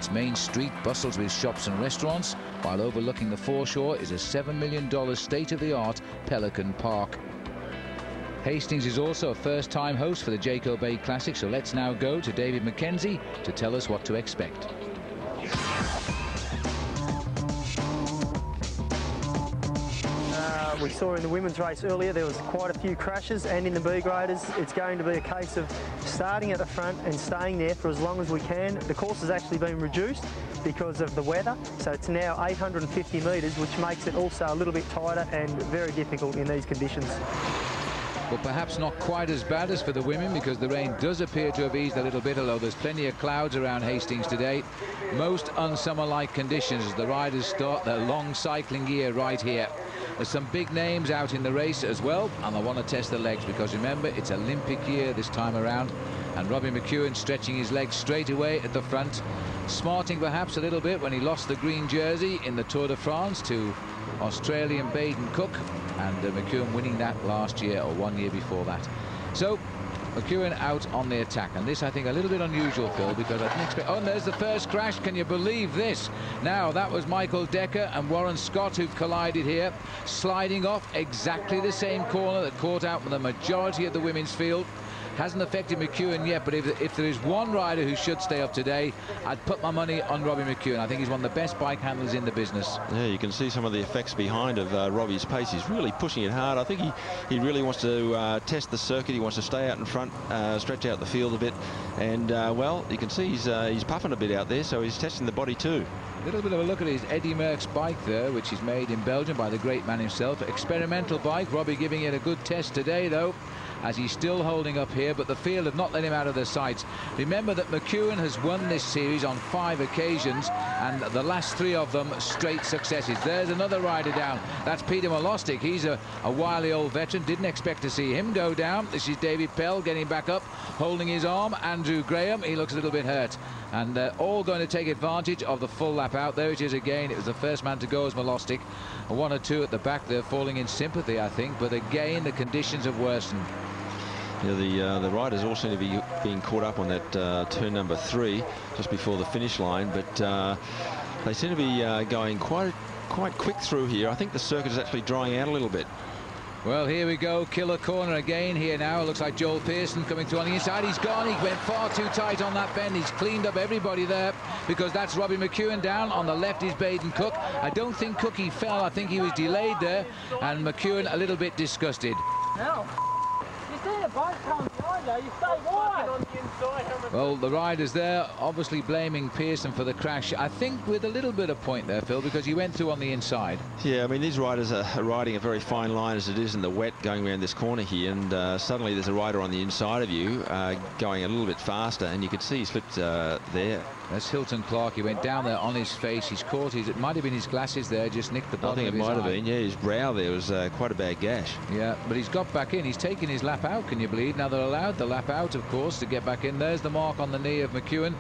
Its main street bustles with shops and restaurants, while overlooking the foreshore is a $7 million state-of-the-art Pelican Park. Hastings is also a first-time host for the Jayco Bay Classic, so let's now go to David McKenzie to tell us what to expect. We saw in the women's race earlier there was quite a few crashes, and in the B graders it's going to be a case of starting at the front and staying there for as long as we can. The course has actually been reduced because of the weather, so it's now 850 metres, which makes it also a little bit tighter and very difficult in these conditions. Well, perhaps not quite as bad as for the women, because the rain does appear to have eased a little bit, although there's plenty of clouds around Hastings today. Most unsummer-like conditions as the riders start their long cycling year right here. There's some big names out in the race as well, and I want to test the legs, because remember, it's Olympic year this time around, and Robbie McEwen stretching his legs straight away at the front, smarting perhaps a little bit when he lost the green jersey in the Tour de France to Australian Baden Cook, and McEwen winning that last year, or 1 year before that. So McEwen out on the attack, and this I think a little bit unusual, Phil, because I didn't expect... Oh, and there's the first crash. Can you believe this? Now that was Michael Decker and Warren Scott who've collided here, sliding off exactly the same corner that caught out the majority of the women's field. Hasn't affected McEwen yet, but if there is one rider who should stay up today, I'd put my money on Robbie McEwen. I think he's one of the best bike handlers in the business. Yeah, you can see some of the effects behind of Robbie's pace. He's really pushing it hard. I think he really wants to test the circuit. He wants to stay out in front, stretch out the field a bit, and well, you can see he's puffing a bit out there, so he's testing the body too. A little bit of a look at his Eddie Merckx bike there, which is made in Belgium by the great man himself. Experimental bike. Robbie giving it a good test today, though, as he's still holding up here, but the field have not let him out of their sights. Remember that McEwen has won this series on 5 occasions, and the last 3 of them straight successes. There's another rider down. That's Peter Molostic. He's a wily old veteran. Didn't expect to see him go down. This is David Pell getting back up, holding his arm. Andrew Graham, he looks a little bit hurt. And they're all going to take advantage of the full lap out. There it is again. It was the first man to go as Molostic. 1 or 2 at the back. They're falling in sympathy, I think. But again, the conditions have worsened. Yeah, the riders all seem to be being caught up on that turn number 3 just before the finish line, but they seem to be going quite quick through here. I think the circuit is actually drying out a little bit. Well, here we go, killer corner again here now. It looks like Joel Pearson coming through on the inside. He's gone. He went far too tight on that bend. He's cleaned up everybody there, because that's Robbie McEwen down. On the left is Baden Cook. I don't think Cookie fell. I think he was delayed there, and McEwen a little bit disgusted. No. Well, the riders there obviously blaming Pearson for the crash. I think with a little bit of point there, Phil, because he went through on the inside. Yeah, I mean, these riders are riding a very fine line as it is in the wet going around this corner here, and suddenly there's a rider on the inside of you going a little bit faster, and you can see he slipped there. That's Hilton Clark. He went down there on his face. He's caught it might have been his glasses there, just nicked the bottom of his eye. I think it might have been, yeah. His brow there was quite a bad gash. Yeah, but he's got back in. He's taken his lap out, can you believe? Now they're allowed the lap out, of course, to get back in. There's the mark on the knee of McEwen.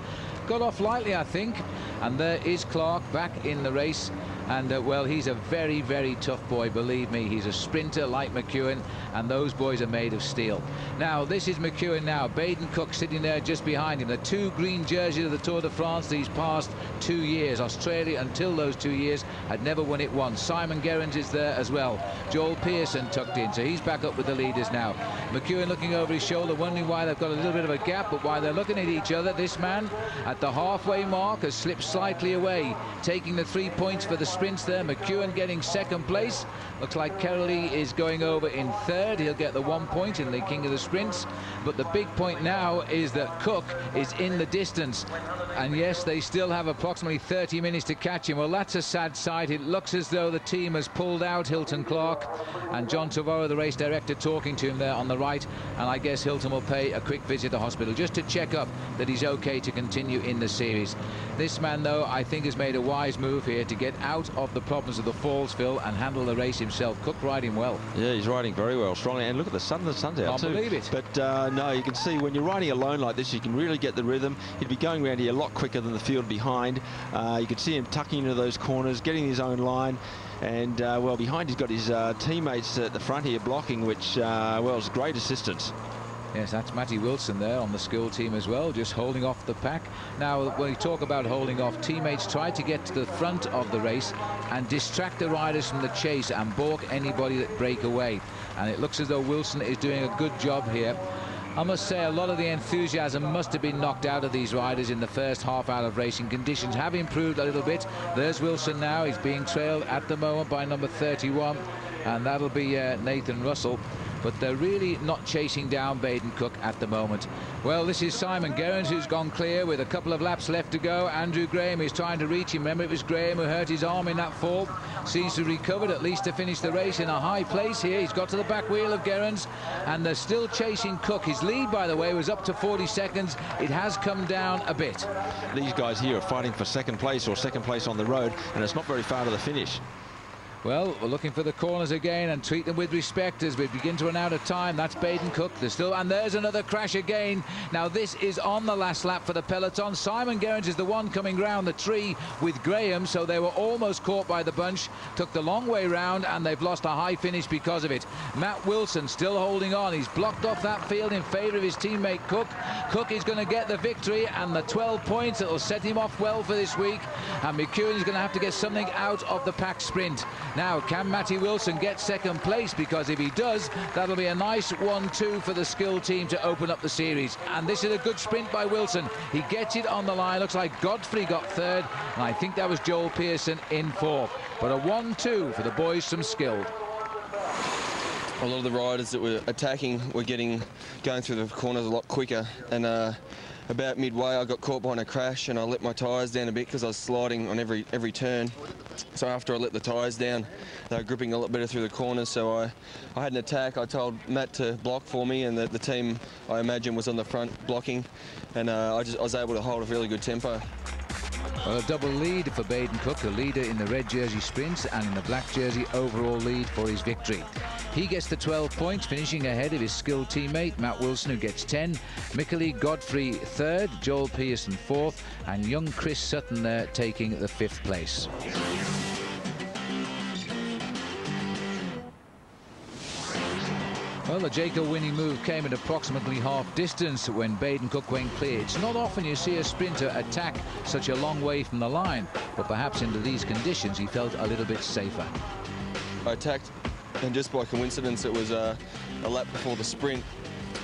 Got off lightly, I think. And there is Clark back in the race. And, well, he's a very, very tough boy, believe me. He's a sprinter like McEwen, and those boys are made of steel. Now, this is McEwen now. Baden Cook sitting there just behind him. The 2 green jerseys of the Tour de France these past 2 years. Australia, until those 2 years, had never won it once. Simon Gerrans is there as well. Joel Pearson tucked in, so he's back up with the leaders now. McEwen looking over his shoulder, wondering why they've got a little bit of a gap, but while they're looking at each other, this man at the halfway mark has slipped slightly away, taking the 3 points for the sprints there. McEwen getting 2nd place. Looks like Kerley is going over in 3rd. He'll get the 1 point in the king of the sprints. But the big point now is that Cook is in the distance. And yes, they still have approximately 30 minutes to catch him. Well, that's a sad sight. It looks as though the team has pulled out Hilton Clark, and John Trevorrow, the race director, talking to him there on the right. And I guess Hilton will pay a quick visit to hospital just to check up that he's okay to continue in the series. This man, though, I think has made a wise move here to get out of the problems of the falls, Phil, and handle the race himself. Cook riding well. Yeah, he's riding very well, strongly. And look at the sun. The sun's out too. Can't believe it. But no, you can see when you're riding alone like this, you can really get the rhythm. He'd be going around here a lot quicker than the field behind. You can see him tucking into those corners, getting his own line. And, well, behind he's got his teammates at the front here blocking, which, well, is great assistance. Yes, that's Matty Wilson there on the skill team as well, just holding off the pack. Now, when we talk about holding off, teammates try to get to the front of the race and distract the riders from the chase and balk anybody that break away. And it looks as though Wilson is doing a good job here. I must say a lot of the enthusiasm must have been knocked out of these riders in the first half hour of racing. Conditions have improved a little bit. There's Wilson now. He's being trailed at the moment by number 31, and that'll be Nathan Russell. But they're really not chasing down Baden Cook at the moment. Well, this is Simon Gerrans, who's gone clear with a couple of laps left to go. Andrew Graham is trying to reach him. Remember, it was Graham who hurt his arm in that fall. Seems to have recovered at least to finish the race in a high place here. He's got to the back wheel of Gerrans, and they're still chasing Cook. His lead, by the way, was up to 40 seconds. It has come down a bit. These guys here are fighting for second place or second place on the road, and it's not very far to the finish. Well, we're looking for the corners again and treat them with respect as we begin to run out of time. That's Baden Cook. There's still, and there's another crash again. Now this is on the last lap for the peloton. Simon Gerrans is the one coming round the tree with Graham, so they were almost caught by the bunch. Took the long way round, and they've lost a high finish because of it. Matt Wilson still holding on. He's blocked off that field in favour of his teammate Cook. Cook is going to get the victory and the 12 points that will set him off well for this week. And McEwen is going to have to get something out of the pack sprint. Now, can Matty Wilson get second place? Because if he does, that'll be a nice 1-2 for the skill team to open up the series. And this is a good sprint by Wilson. He gets it on the line. Looks like Godfrey got third, and I think that was Joel Pearson in fourth. But a 1-2 for the boys from Skilled. A lot of the riders that were attacking were going through the corners a lot quicker, and about midway I got caught behind a crash and I let my tyres down a bit because I was sliding on every turn. So after I let the tyres down, they were gripping a lot better through the corners, so I had an attack. I told Matt to block for me, and the team, I imagine, was on the front blocking, and I was able to hold a really good tempo. Well, a double lead for Baden Cook, a leader in the red jersey sprints and in the black jersey overall lead for his victory. He gets the 12 points, finishing ahead of his skilled teammate Matt Wilson, who gets 10. Mickley Godfrey third, Joel Pearson fourth, and young Chris Sutton there taking the 5th place. Well, the Jaco winning move came at approximately half distance when Baden Cook went clear. It's not often you see a sprinter attack such a long way from the line, but perhaps under these conditions he felt a little bit safer. I attacked, and just by coincidence it was a lap before the sprint,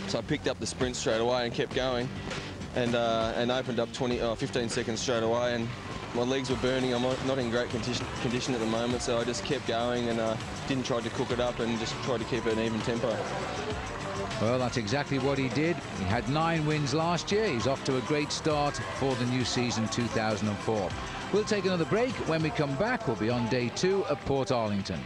so I picked up the sprint straight away and kept going, and opened up 15 seconds straight away, and my legs were burning. I'm not in great condition at the moment, so I just kept going and didn't try to cook it up and just tried to keep it an even tempo. Well, that's exactly what he did. He had 9 wins last year. He's off to a great start for the new season 2004. We'll take another break. When we come back, we'll be on day 2 at Port Arlington.